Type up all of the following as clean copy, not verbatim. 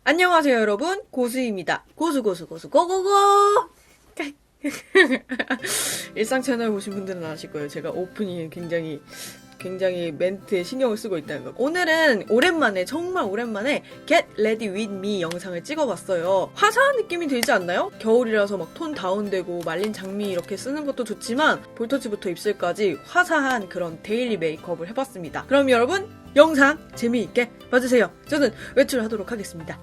안녕하세요 여러분, 고수입니다. 고고고. 일상 채널 보신 분들은 아실 거예요. 제가 오프닝에 굉장히 멘트에 신경을 쓰고 있다는 거. 오늘은 정말 오랜만에 Get Ready With Me 영상을 찍어봤어요. 화사한 느낌이 들지 않나요? 겨울이라서 막 톤 다운되고 말린 장미 이렇게 쓰는 것도 좋지만 볼터치부터 입술까지 화사한 그런 데일리 메이크업을 해봤습니다. 그럼 여러분, 영상 재미있게 봐주세요. 저는 외출하도록 하겠습니다.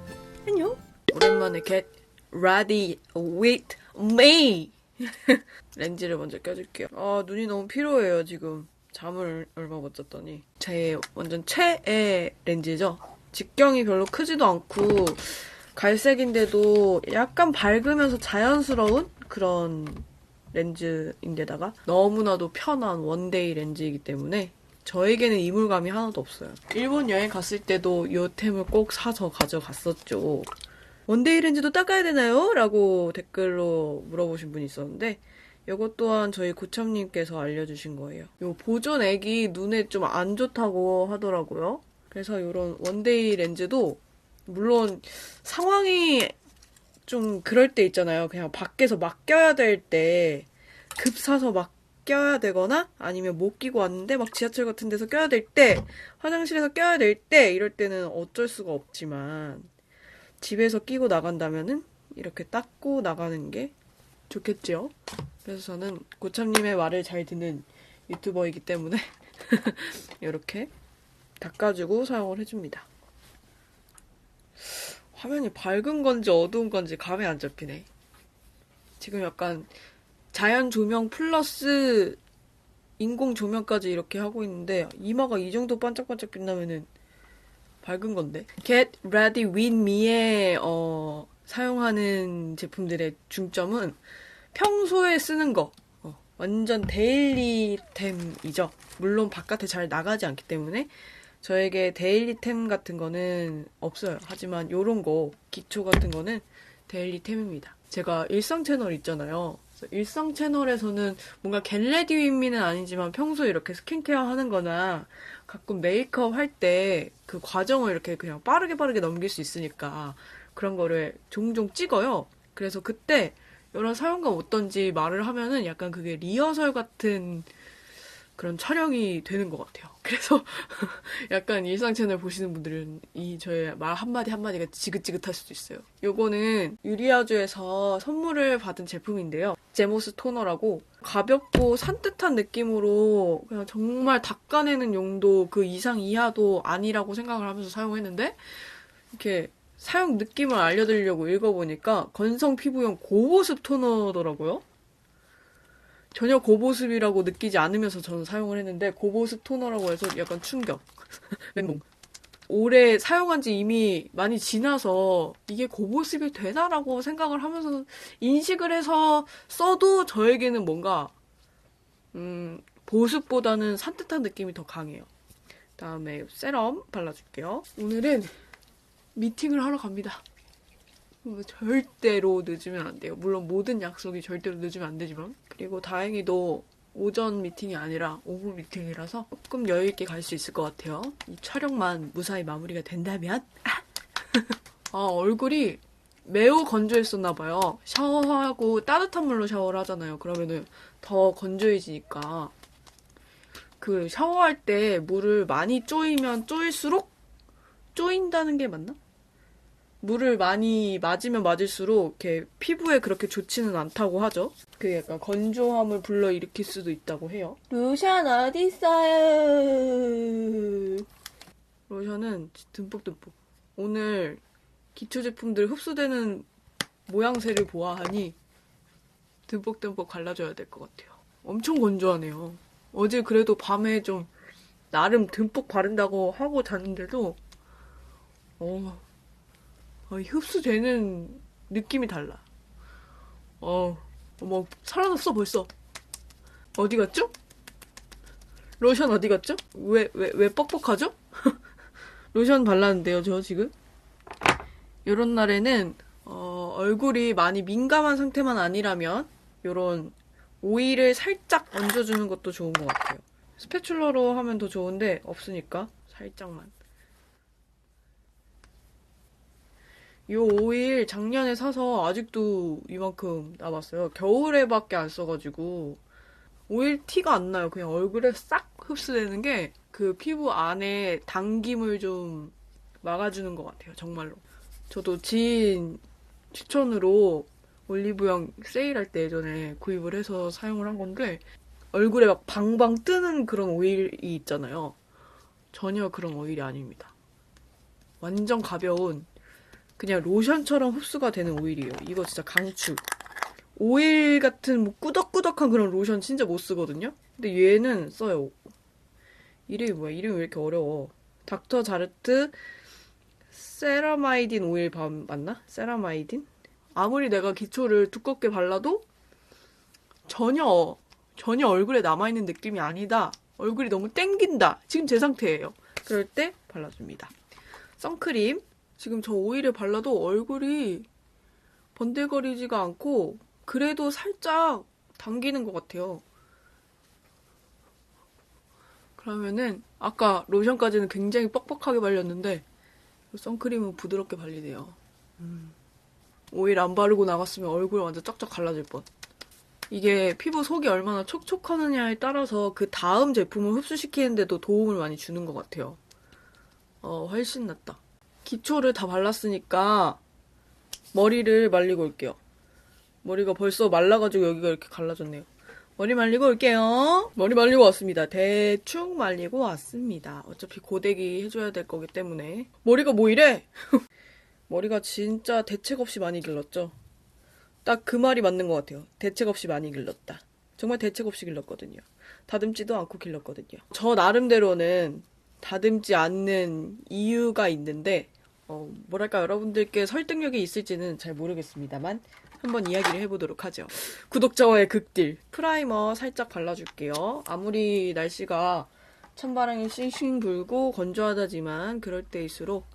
안녕. 오랜만에 Get Ready With Me 렌즈를 먼저 껴줄게요. 눈이 너무 피로해요 지금. 잠을 얼마 못 잤더니. 제 완전 최애 렌즈죠. 직경이 별로 크지도 않고 갈색인데도 약간 밝으면서 자연스러운 그런 렌즈인데다가 너무나도 편한 원데이 렌즈이기 때문에 저에게는 이물감이 하나도 없어요. 일본 여행 갔을 때도 이 템을 꼭 사서 가져갔었죠. 원데이 렌즈도 닦아야 되나요? 라고 댓글로 물어보신 분이 있었는데 이것 또한 저희 고참님께서 알려주신 거예요. 요 보존액이 눈에 좀 안 좋다고 하더라고요. 그래서 이런 원데이 렌즈도 물론 상황이 좀 그럴 때 있잖아요. 그냥 밖에서 막 껴야 될 때 급 사서 막 껴야 되거나 아니면 못 끼고 왔는데 막 지하철 같은 데서 껴야 될 때, 화장실에서 껴야 될 때 이럴 때는 어쩔 수가 없지만 집에서 끼고 나간다면은 이렇게 닦고 나가는 게 좋겠죠. 그래서 저는 고참님의 말을 잘 듣는 유튜버이기 때문에 이렇게 닦아주고 사용을 해줍니다. 화면이 밝은 건지 어두운 건지 감이 안 잡히네. 지금 약간 자연 조명 플러스 인공 조명까지 이렇게 하고 있는데 이마가 이 정도 반짝반짝 빛나면은 밝은 건데. Get Ready With Me에 사용하는 제품들의 중점은 평소에 쓰는 거, 완전 데일리템이죠. 물론 바깥에 잘 나가지 않기 때문에 저에게 데일리템 같은 거는 없어요. 하지만 요런 거, 기초 같은 거는 데일리템입니다. 제가 일상 채널 있잖아요. 일상 채널에서는 뭔가 겟레디 윗미는 아니지만 평소에 이렇게 스킨케어 하는 거나 가끔 메이크업 할 때 그 과정을 이렇게 그냥 빠르게 넘길 수 있으니까 그런 거를 종종 찍어요. 그래서 그때 이런 사용감 어떤지 말을 하면은 약간 그게 리허설 같은 그런 촬영이 되는 것 같아요. 그래서 약간 일상 채널 보시는 분들은 이 저의 말 한마디가 지긋지긋할 수도 있어요. 요거는 유리아주에서 선물을 받은 제품인데요. 제모스 토너라고 가볍고 산뜻한 느낌으로 그냥 정말 닦아내는 용도 그 이상 이하도 아니라고 생각을 하면서 사용했는데 이렇게 사용 느낌을 알려드리려고 읽어보니까 건성 피부용 고보습 토너더라고요. 전혀 고보습이라고 느끼지 않으면서 저는 사용을 했는데 고보습 토너라고 해서 약간 충격. 멘붕. 오래 사용한 지 이미 많이 지나서 이게 고보습이 되나라고 생각을 하면서 인식을 해서 써도 저에게는 뭔가 보습보다는 산뜻한 느낌이 더 강해요. 다음에 세럼 발라줄게요. 오늘은 미팅을 하러 갑니다. 절대로 늦으면 안 돼요. 물론 모든 약속이 절대로 늦으면 안 되지만. 그리고 다행히도 오전 미팅이 아니라 오후 미팅이라서 조금 여유있게 갈 수 있을 것 같아요. 이 촬영만 무사히 마무리가 된다면. 얼굴이 매우 건조했었나봐요. 샤워하고 따뜻한 물로 샤워를 하잖아요. 그러면은 더 건조해지니까 그 샤워할 때 물을 많이 쪼이면 쪼일수록, 쪼인다는 게 맞나? 물을 많이 맞으면 맞을수록 이렇게 피부에 그렇게 좋지는 않다고 하죠. 그 약간 건조함을 불러일으킬 수도 있다고 해요. 로션 어딨어요? 로션은 듬뿍듬뿍. 오늘 기초 제품들 흡수되는 모양새를 보아하니 듬뿍듬뿍 발라줘야 될 것 같아요. 엄청 건조하네요. 어제 그래도 밤에 좀 나름 듬뿍 바른다고 하고 잤는데도 흡수되는 느낌이 달라. 어머, 사라졌어, 벌써. 어디 갔죠? 로션 어디 갔죠? 왜 뻑뻑하죠? 로션 발랐는데요, 저 지금? 요런 날에는, 얼굴이 많이 민감한 상태만 아니라면, 요런 오일을 살짝 얹어주는 것도 좋은 것 같아요. 스패츌러로 하면 더 좋은데, 없으니까, 살짝만. 이 오일 작년에 사서 아직도 이만큼 남았어요. 겨울에밖에 안 써가지고 오일 티가 안 나요. 그냥 얼굴에 싹 흡수되는 게 그 피부 안에 당김을 좀 막아주는 것 같아요. 정말로. 저도 지인 추천으로 올리브영 세일할 때 예전에 구입을 해서 사용을 한 건데 얼굴에 막 방방 뜨는 그런 오일이 있잖아요. 전혀 그런 오일이 아닙니다. 완전 가벼운 그냥 로션처럼 흡수가 되는 오일이에요. 이거 진짜 강추. 오일 같은 뭐 꾸덕꾸덕한 그런 로션 진짜 못 쓰거든요? 근데 얘는 써요. 이름이 뭐야? 이름이 왜 이렇게 어려워? 닥터 자르트 세라마이딘 오일 맞나? 세라마이딘? 아무리 내가 기초를 두껍게 발라도 전혀 얼굴에 남아있는 느낌이 아니다. 얼굴이 너무 땡긴다. 지금 제 상태예요. 그럴 때 발라줍니다. 선크림. 지금 저 오일을 발라도 얼굴이 번들거리지가 않고 그래도 살짝 당기는 것 같아요. 그러면은 아까 로션까지는 굉장히 뻑뻑하게 발렸는데 선크림은 부드럽게 발리네요. 오일 안 바르고 나갔으면 얼굴 완전 쩍쩍 갈라질 뻔. 이게 피부 속이 얼마나 촉촉하느냐에 따라서 그 다음 제품을 흡수시키는데도 도움을 많이 주는 것 같아요. 훨씬 낫다. 기초를 다 발랐으니까 머리를 말리고 올게요. 머리가 벌써 말라가지고 여기가 이렇게 갈라졌네요. 머리 말리고 올게요. 머리 말리고 왔습니다. 대충 말리고 왔습니다. 어차피 고데기 해줘야 될 거기 때문에. 머리가 뭐 이래? 머리가 진짜 대책 없이 많이 길렀죠. 딱 그 말이 맞는 것 같아요. 대책 없이 많이 길렀다. 정말 대책 없이 길렀거든요. 다듬지도 않고 길렀거든요. 저 나름대로는 다듬지 않는 이유가 있는데 뭐랄까 여러분들께 설득력이 있을지는 잘 모르겠습니다만 한번 이야기를 해보도록 하죠. 구독자와의 극딜. 프라이머 살짝 발라줄게요. 아무리 날씨가 찬바람이 싱싱 불고 건조하다지만 그럴 때일수록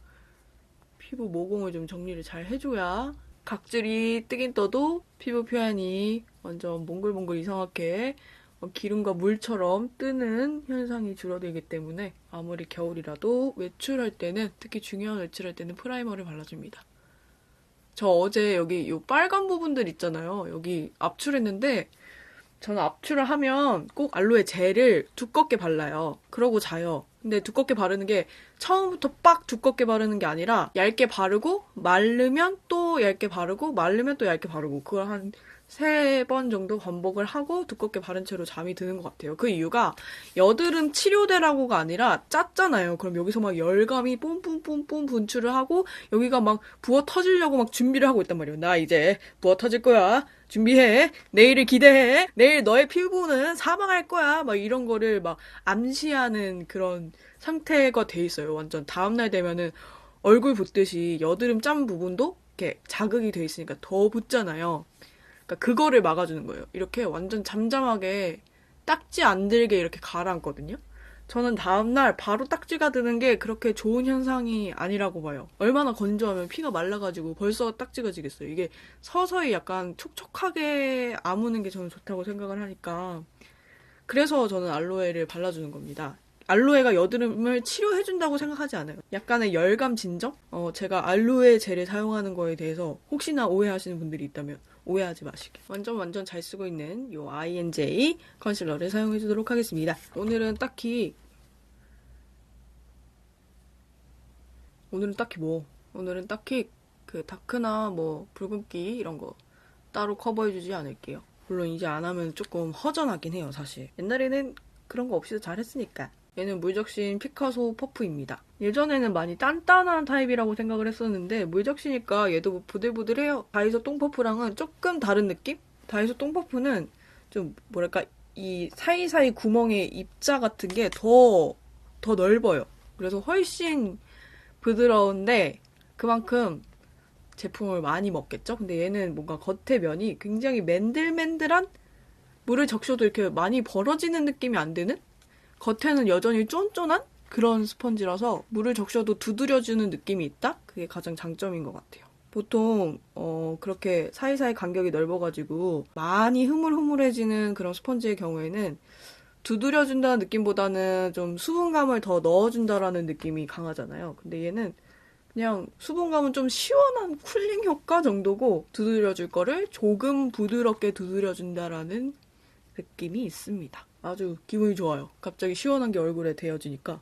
피부 모공을 좀 정리를 잘 해줘야 각질이 뜨긴 떠도 피부 표현이 완전 몽글몽글 이상하게 기름과 물처럼 뜨는 현상이 줄어들기 때문에 아무리 겨울이라도 외출할 때는, 특히 중요한 외출할 때는 프라이머를 발라줍니다. 저 어제 여기 요 빨간 부분들 있잖아요. 여기 압출했는데 저는 압출을 하면 꼭 알로에 젤을 두껍게 발라요. 그러고 자요. 근데 두껍게 바르는 게 처음부터 빡 두껍게 바르는 게 아니라 얇게 바르고 말르면 또 얇게 바르고 말르면 또 얇게 바르고 그걸 한 3번 정도 반복을 하고 두껍게 바른 채로 잠이 드는 것 같아요. 그 이유가 여드름 치료제라고가 아니라 짰잖아요. 그럼 여기서 막 열감이 뿜뿜뿜뿜 분출을 하고 여기가 막 부어 터지려고 막 준비를 하고 있단 말이에요. 나 이제 부어 터질 거야. 준비해. 내일을 기대해. 내일 너의 피부는 사망할 거야. 막 이런 거를 막 암시하는 그런 상태가 돼 있어요. 완전 다음날 되면은 얼굴 붓듯이 여드름 짠 부분도 이렇게 자극이 돼 있으니까 더 붓잖아요. 그러니까 그거를 막아주는 거예요. 이렇게 완전 잠잠하게 딱지 안 들게 이렇게 가라앉거든요. 저는 다음날 바로 딱지가 드는 게 그렇게 좋은 현상이 아니라고 봐요. 얼마나 건조하면 피가 말라가지고 벌써 딱지가 지겠어요. 이게 서서히 약간 촉촉하게 아무는 게 저는 좋다고 생각을 하니까 그래서 저는 알로에를 발라주는 겁니다. 알로에가 여드름을 치료해준다고 생각하지 않아요. 약간의 열감 진정? 제가 알로에 젤을 사용하는 거에 대해서 혹시나 오해하시는 분들이 있다면 오해하지 마시길. 완전 잘 쓰고 있는 요 INJ 컨실러를 사용해주도록 하겠습니다. 오늘은 딱히 그 다크나 뭐 붉은기 이런 거 따로 커버해주지 않을게요. 물론 이제 안 하면 조금 허전하긴 해요, 사실. 옛날에는 그런 거 없이도 잘했으니까. 얘는 물적신 피카소 퍼프입니다. 예전에는 많이 단단한 타입이라고 생각을 했었는데 물적시니까 얘도 부들부들해요. 다이소 똥퍼프랑은 조금 다른 느낌? 다이소 똥퍼프는 좀 뭐랄까 이 사이사이 구멍에 입자 같은 게 더 넓어요. 그래서 훨씬 부드러운데 그만큼 제품을 많이 먹겠죠? 근데 얘는 뭔가 겉의 면이 굉장히 맨들맨들한, 물을 적셔도 이렇게 많이 벌어지는 느낌이 안 드는? 겉에는 여전히 쫀쫀한 그런 스펀지라서 물을 적셔도 두드려주는 느낌이 있다? 그게 가장 장점인 것 같아요. 보통 그렇게 사이사이 간격이 넓어가지고 많이 흐물흐물해지는 그런 스펀지의 경우에는 두드려준다는 느낌보다는 좀 수분감을 더 넣어준다라는 느낌이 강하잖아요. 근데 얘는 그냥 수분감은 좀 시원한 쿨링 효과 정도고 두드려줄 거를 조금 부드럽게 두드려준다라는 느낌이 있습니다. 아주 기분이 좋아요. 갑자기 시원한 게 얼굴에 대어지니까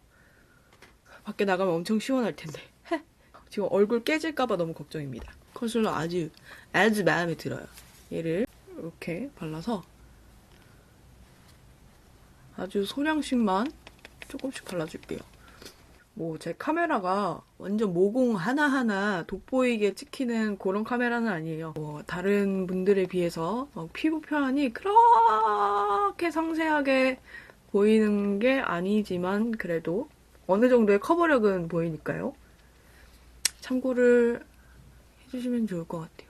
밖에 나가면 엄청 시원할 텐데 지금 얼굴 깨질까봐 너무 걱정입니다. 컨실러 아주 마음에 들어요. 얘를 이렇게 발라서 아주 소량씩만 조금씩 발라줄게요. 뭐 제 카메라가 완전 모공 하나하나 돋보이게 찍히는 그런 카메라는 아니에요. 뭐 다른 분들에 비해서 피부 표현이 그렇게 상세하게 보이는 게 아니지만 그래도 어느 정도의 커버력은 보이니까요. 참고를 해주시면 좋을 것 같아요.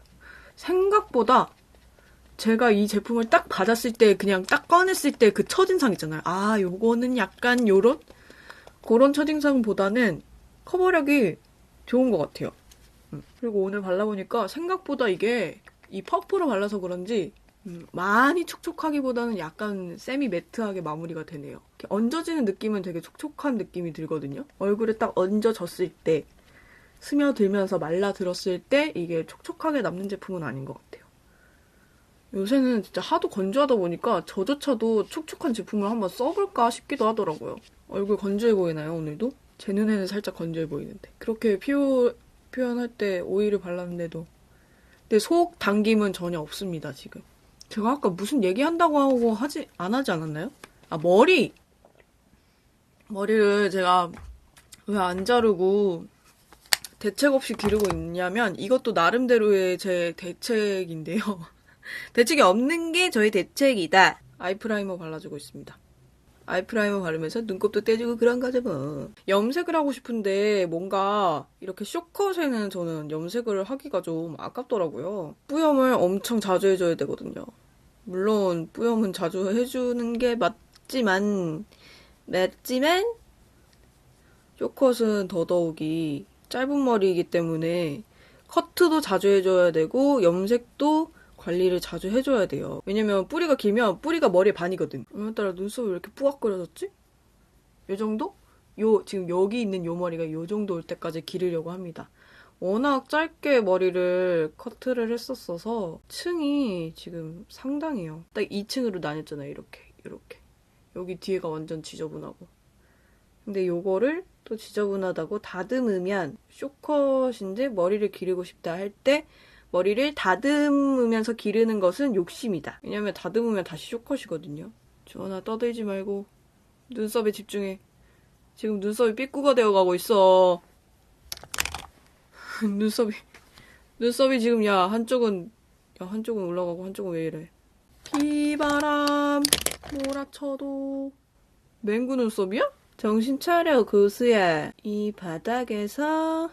생각보다 제가 이 제품을 딱 받았을 때 그냥 딱 꺼냈을 때 그 첫인상 있잖아요. 아, 요거는 약간 요런? 그런 첫인상보다는 커버력이 좋은 것 같아요. 그리고 오늘 발라보니까 생각보다 이게 이 퍼프로 발라서 그런지 많이 촉촉하기보다는 약간 세미 매트하게 마무리가 되네요. 이렇게 얹어지는 느낌은 되게 촉촉한 느낌이 들거든요. 얼굴에 딱 얹어졌을 때 스며들면서 말라들었을 때 이게 촉촉하게 남는 제품은 아닌 것 같아요. 요새는 진짜 하도 건조하다 보니까 저조차도 촉촉한 제품을 한번 써볼까 싶기도 하더라고요. 얼굴 건조해 보이나요, 오늘도? 제 눈에는 살짝 건조해 보이는데. 그렇게 피부 표현할 때 오일을 발랐는데도. 근데 속 당김은 전혀 없습니다, 지금. 제가 아까 무슨 얘기한다고 하고 안 하지 않았나요? 아, 머리를 제가 왜 안 자르고 대책 없이 기르고 있냐면 이것도 나름대로의 제 대책인데요. 대책이 없는 게 저의 대책이다. 아이 프라이머 발라주고 있습니다. 아이 프라이머 바르면서 눈곱도 떼주고 그런 거죠 뭐. 염색을 하고 싶은데 뭔가 이렇게 숏컷에는 저는 염색을 하기가 좀 아깝더라고요. 뿌염을 엄청 자주 해줘야 되거든요. 물론 뿌염은 자주 해주는 게 맞지만 숏컷은 더더욱이 짧은 머리이기 때문에 커트도 자주 해줘야 되고 염색도 관리를 자주 해줘야 돼요. 왜냐면 뿌리가 길면 뿌리가 머리의 반이거든. 오늘따라 눈썹이 왜 이렇게 뿌각거려졌지? 요 정도? 지금 여기 있는 요 머리가 요 정도 올 때까지 기르려고 합니다. 워낙 짧게 머리를 커트를 했었어서 층이 지금 상당해요. 딱 2층으로 나뉘었잖아요. 이렇게. 여기 뒤에가 완전 지저분하고. 근데 요거를 또 지저분하다고 다듬으면 숏컷인데 머리를 기르고 싶다 할 때 머리를 다듬으면서 기르는 것은 욕심이다. 왜냐면 다듬으면 다시 숏컷이거든요. 주원아 떠들지 말고 눈썹에 집중해. 지금 눈썹이 삐꾸가 되어가고 있어. 눈썹이 지금 한쪽은 올라가고 한쪽은 왜 이래. 비바람 몰아쳐도 맹구 눈썹이야? 정신 차려 고수야. 이 바닥에서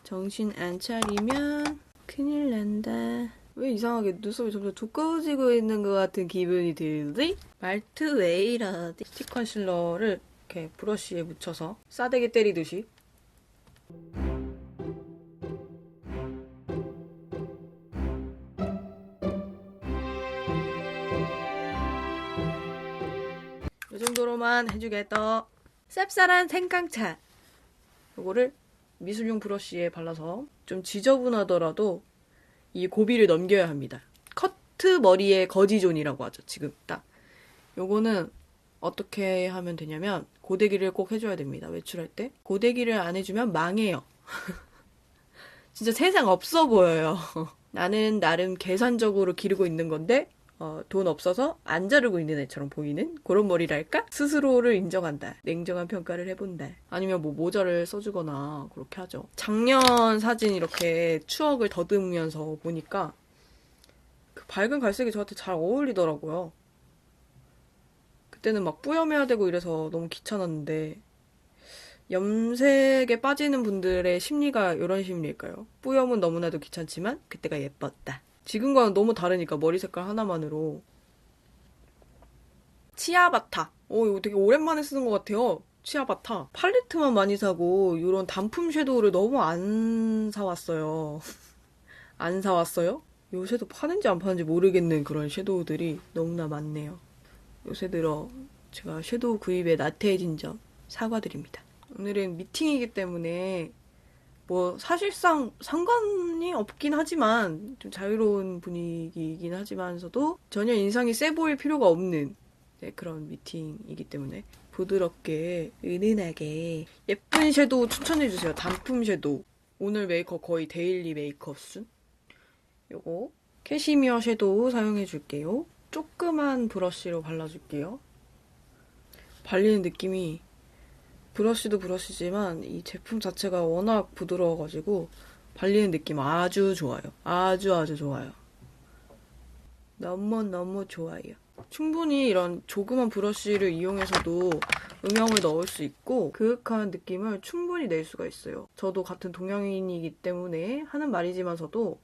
정신 안 차리면 큰일 난다. 왜 이상하게 눈썹이 점점 두꺼워지고 있는 것 같은 기분이 들지? 말투 왜 이러지? 스틱 컨실러를 이렇게 브러쉬에 묻혀서 싸대기 때리듯이 이 정도로만 해주겠다. 쌉쌀한 생강차. 요거를 미술용 브러쉬에 발라서 좀 지저분하더라도 이 고비를 넘겨야 합니다. 커트 머리의 거지존이라고 하죠. 지금 딱. 요거는 어떻게 하면 되냐면 고데기를 꼭 해줘야 됩니다. 외출할 때. 고데기를 안 해주면 망해요. 진짜 세상 없어 보여요. 나는 나름 계산적으로 기르고 있는 건데 돈 없어서 안 자르고 있는 애처럼 보이는 그런 머리랄까? 스스로를 인정한다. 냉정한 평가를 해본다. 아니면 뭐 모자를 써주거나 그렇게 하죠. 작년 사진 이렇게 추억을 더듬으면서 보니까 그 밝은 갈색이 저한테 잘 어울리더라고요. 그때는 막 뿌염해야 되고 이래서 너무 귀찮았는데 염색에 빠지는 분들의 심리가 이런 심리일까요? 뿌염은 너무나도 귀찮지만 그때가 예뻤다. 지금과는 너무 다르니까 머리 색깔 하나만으로. 치아바타. 이거 되게 오랜만에 쓰는 것 같아요. 치아바타. 팔레트만 많이 사고 이런 단품 섀도우를 너무 안 사왔어요. 안 사왔어요? 요새도 파는지 안 파는지 모르겠는 그런 섀도우들이 너무나 많네요. 요새 들어 제가 섀도우 구입에 나태해진 점 사과드립니다. 오늘은 미팅이기 때문에 뭐 사실상 상관이 없긴 하지만 좀 자유로운 분위기이긴 하지만서도 전혀 인상이 세 보일 필요가 없는 네, 그런 미팅이기 때문에 부드럽게 은은하게 예쁜 섀도우 추천해주세요. 단품 섀도우. 오늘 메이크업 거의 데일리 메이크업 순. 요거 캐시미어 섀도우 사용해줄게요. 조그만 브러쉬로 발라줄게요. 발리는 느낌이 브러쉬도 브러쉬지만 이 제품 자체가 워낙 부드러워가지고 발리는 느낌 아주 좋아요. 아주 좋아요. 너무 좋아요. 충분히 이런 조그만 브러쉬를 이용해서도 음영을 넣을 수 있고 그윽한 느낌을 충분히 낼 수가 있어요. 저도 같은 동양인이기 때문에 하는 말이지만서도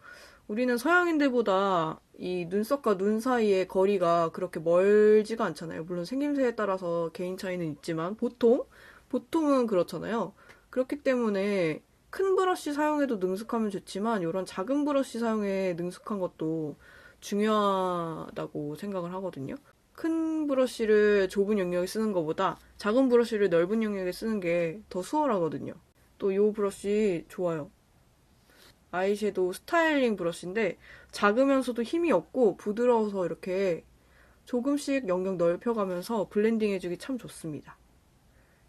우리는 서양인들보다 이 눈썹과 눈 사이의 거리가 그렇게 멀지가 않잖아요. 물론 생김새에 따라서 개인 차이는 있지만 보통은 그렇잖아요. 그렇기 때문에 큰 브러쉬 사용해도 능숙하면 좋지만 이런 작은 브러쉬 사용해 능숙한 것도 중요하다고 생각을 하거든요. 큰 브러쉬를 좁은 영역에 쓰는 것보다 작은 브러쉬를 넓은 영역에 쓰는 게 더 수월하거든요. 또 이 브러쉬 좋아요. 아이섀도우 스타일링 브러쉬인데 작으면서도 힘이 없고 부드러워서 이렇게 조금씩 영역 넓혀가면서 블렌딩 해주기 참 좋습니다.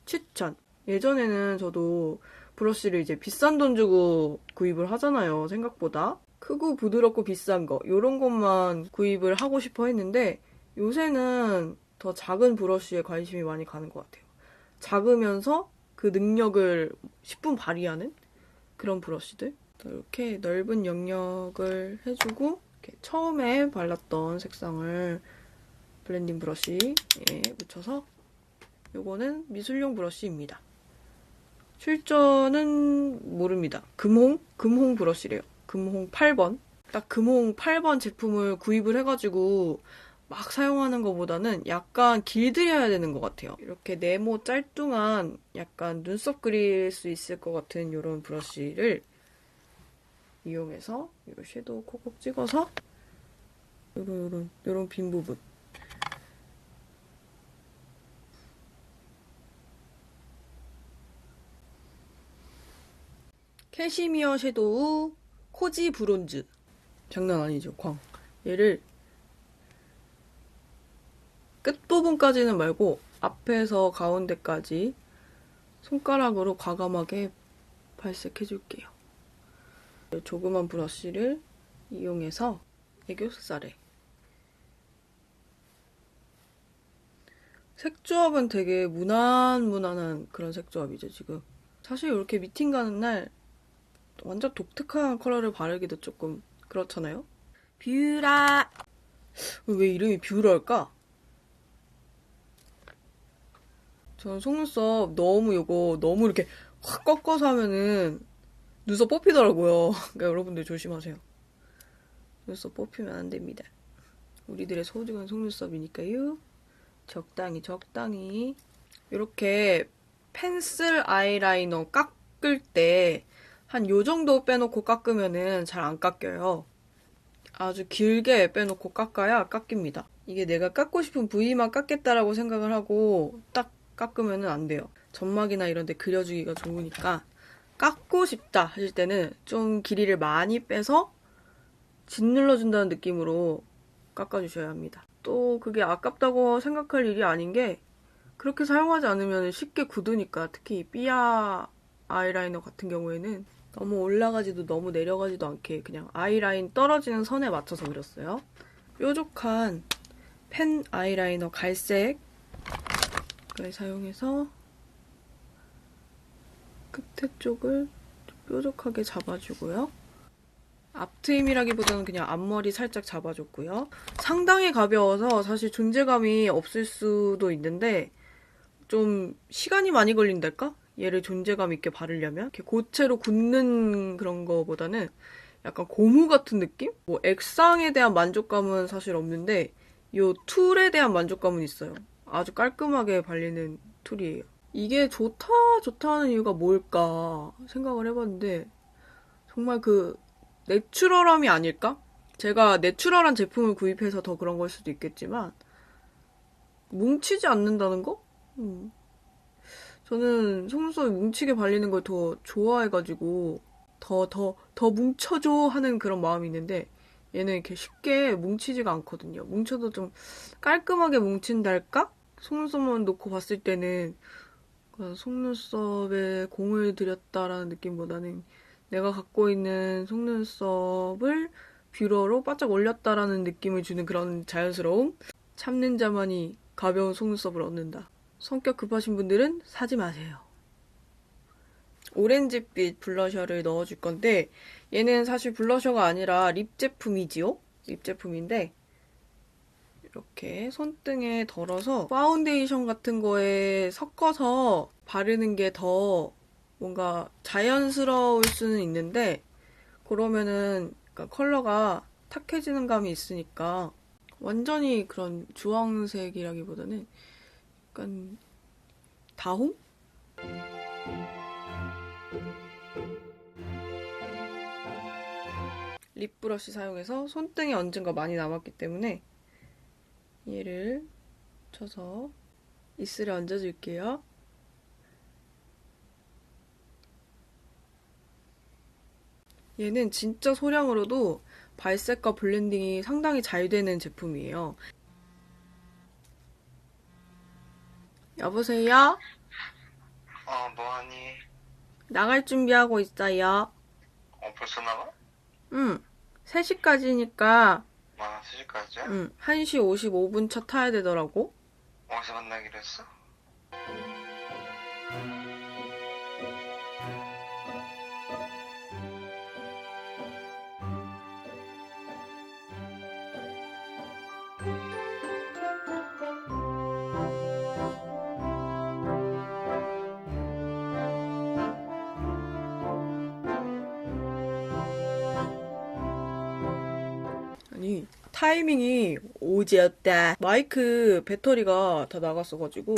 추천! 예전에는 저도 브러쉬를 이제 비싼 돈 주고 구입을 하잖아요. 생각보다. 크고 부드럽고 비싼 거 이런 것만 구입을 하고 싶어 했는데 요새는 더 작은 브러쉬에 관심이 많이 가는 것 같아요. 작으면서 그 능력을 10분 발휘하는 그런 브러쉬들. 이렇게 넓은 영역을 해주고 이렇게 처음에 발랐던 색상을 블렌딩 브러쉬에 묻혀서 요거는 미술용 브러쉬입니다. 출처는 모릅니다. 금홍 브러쉬래요. 금홍 8번. 딱 금홍 8번 제품을 구입을 해가지고 막 사용하는 것보다는 약간 길들여야 되는 것 같아요. 이렇게 네모 짤뚱한 약간 눈썹 그릴 수 있을 것 같은 이런 브러쉬를 이용해서 이 섀도우 콕콕 찍어서 요런 빈 부분 캐시미어 섀도우 코지 브론즈 장난 아니죠 광 얘를 끝부분까지는 말고 앞에서 가운데까지 손가락으로 과감하게 발색해줄게요. 조그만 브러쉬를 이용해서 애교살에 색조합은 되게 무난한 그런 색조합이죠 지금. 사실 이렇게 미팅 가는 날 완전 독특한 컬러를 바르기도 조금 그렇잖아요. 뷰라 왜 이름이 뷰라일까? 저는 속눈썹 너무 이렇게 확 꺾어서 하면은 눈썹 뽑히더라고요. 그러니까 여러분들 조심하세요. 눈썹 뽑히면 안 됩니다. 우리들의 소중한 속눈썹이니까요. 적당히. 이렇게 펜슬 아이라이너 깎을 때 한 요 정도 빼놓고 깎으면은 잘 안 깎여요. 아주 길게 빼놓고 깎아야 깎입니다. 이게 내가 깎고 싶은 부위만 깎겠다라고 생각을 하고 딱 깎으면은 안 돼요. 점막이나 이런 데 그려주기가 좋으니까 깎고 싶다 하실 때는 좀 길이를 많이 빼서 짓눌러준다는 느낌으로 깎아주셔야 합니다. 또 그게 아깝다고 생각할 일이 아닌 게 그렇게 사용하지 않으면 쉽게 굳으니까 특히 삐아 아이라이너 같은 경우에는 너무 올라가지도 너무 내려가지도 않게 그냥 아이라인 떨어지는 선에 맞춰서 그렸어요. 뾰족한 펜 아이라이너 갈색을 사용해서 끝에 쪽을 뾰족하게 잡아주고요. 앞트임이라기보다는 그냥 앞머리 살짝 잡아줬고요. 상당히 가벼워서 사실 존재감이 없을 수도 있는데 좀 시간이 많이 걸린달까? 얘를 존재감 있게 바르려면 이렇게 고체로 굳는 그런 거보다는 약간 고무 같은 느낌? 뭐 액상에 대한 만족감은 사실 없는데 이 툴에 대한 만족감은 있어요. 아주 깔끔하게 발리는 툴이에요. 이게 좋다 하는 이유가 뭘까 생각을 해봤는데 정말 그 내추럴함이 아닐까? 제가 내추럴한 제품을 구입해서 더 그런 걸 수도 있겠지만 뭉치지 않는다는 거? 저는 속눈썹이 뭉치게 발리는 걸 더 좋아해가지고 더 뭉쳐줘 하는 그런 마음이 있는데 얘는 이렇게 쉽게 뭉치지가 않거든요. 뭉쳐도 좀 깔끔하게 뭉친달까? 속눈썹만 놓고 봤을 때는 속눈썹에 공을 들였다라는 느낌보다는 내가 갖고 있는 속눈썹을 뷰러로 바짝 올렸다라는 느낌을 주는 그런 자연스러움? 참는 자만이 가벼운 속눈썹을 얻는다. 성격 급하신 분들은 사지 마세요. 오렌지빛 블러셔를 넣어줄 건데 얘는 사실 블러셔가 아니라 립 제품이지요? 립 제품인데 이렇게 손등에 덜어서 파운데이션 같은 거에 섞어서 바르는 게 더 뭔가 자연스러울 수는 있는데 그러면은 컬러가 탁해지는 감이 있으니까 완전히 그런 주황색이라기보다는 약간 다홍? 립브러쉬 사용해서 손등에 얹은 거 많이 남았기 때문에 얘를 쳐서 입술에 얹어줄게요. 얘는 진짜 소량으로도 발색과 블렌딩이 상당히 잘 되는 제품이에요. 여보세요? 뭐하니? 나갈 준비하고 있어요. 벌써 나가? 응. 3시까지니까 3시까지야? 1시 55분 차 타야 되더라고. 어디서 만나기로 했어? 아니, 타이밍이 오지였다. 마이크 배터리가 다 나갔어가지고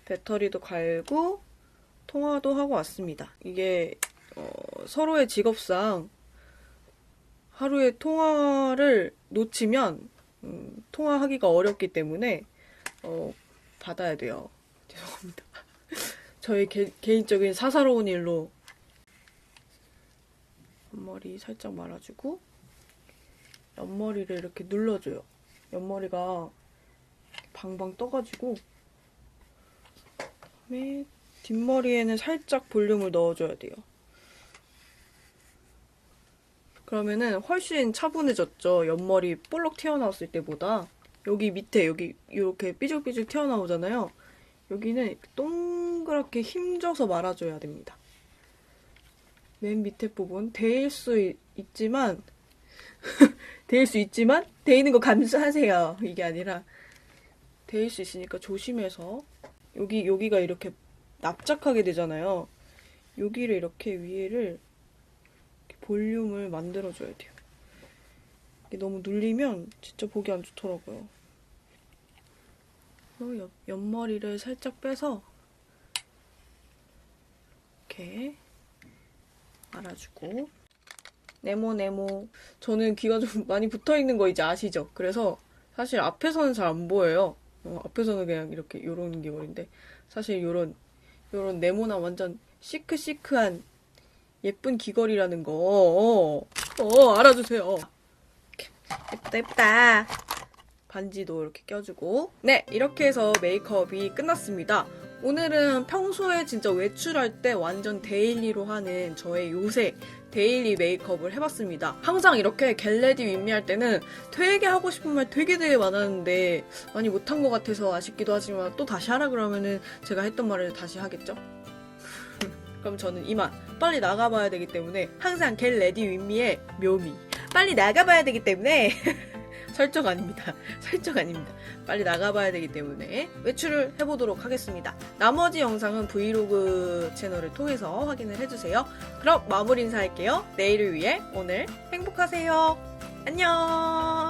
배터리도 갈고 통화도 하고 왔습니다. 이게 서로의 직업상 하루에 통화를 놓치면 통화하기가 어렵기 때문에 받아야 돼요. 죄송합니다. 저의 개인적인 사사로운 일로 앞머리 살짝 말아주고 옆머리를 이렇게 눌러줘요. 옆머리가 방방 떠가지고 그다음에 뒷머리에는 살짝 볼륨을 넣어줘야 돼요. 그러면은 훨씬 차분해졌죠. 옆머리 볼록 튀어나왔을 때보다. 여기 밑에 여기 이렇게 삐죽삐죽 튀어나오잖아요. 여기는 이렇게 동그랗게 힘줘서 말아줘야 됩니다. 맨 밑에 부분 데일 수 있지만 데일 수 있지만 데이는 거 감수하세요. 이게 아니라 데일 수 있으니까 조심해서 여기가 이렇게 납작하게 되잖아요. 여기를 이렇게 위에를 이렇게 볼륨을 만들어줘야 돼요. 이게 너무 눌리면 진짜 보기 안 좋더라고요. 그리고 옆머리를 살짝 빼서 이렇게 말아주고 네모 저는 귀가 좀 많이 붙어있는 거 이제 아시죠? 그래서 사실 앞에서는 잘 안 보여요. 앞에서는 그냥 이렇게 요런 귀걸인데 사실 요런 네모나 완전 시크한 예쁜 귀걸이라는 거 알아주세요. 예쁘다. 반지도 이렇게 껴주고 네, 이렇게 해서 메이크업이 끝났습니다. 오늘은 평소에 진짜 외출할 때 완전 데일리로 하는 저의 요새 데일리 메이크업을 해봤습니다. 항상 이렇게 겟레디 윗미 할 때는 되게 하고 싶은 말 되게 많았는데 많이 못한 것 같아서 아쉽기도 하지만 또 다시 하라 그러면은 제가 했던 말을 다시 하겠죠? 그럼 저는 이만 빨리 나가봐야 되기 때문에 항상 겟레디 윗미의 묘미 빨리 나가봐야 되기 때문에 설정 아닙니다. 설정 아닙니다. 빨리 나가봐야 되기 때문에 외출을 해보도록 하겠습니다. 나머지 영상은 브이로그 채널을 통해서 확인을 해주세요. 그럼 마무리 인사할게요. 내일을 위해 오늘 행복하세요. 안녕.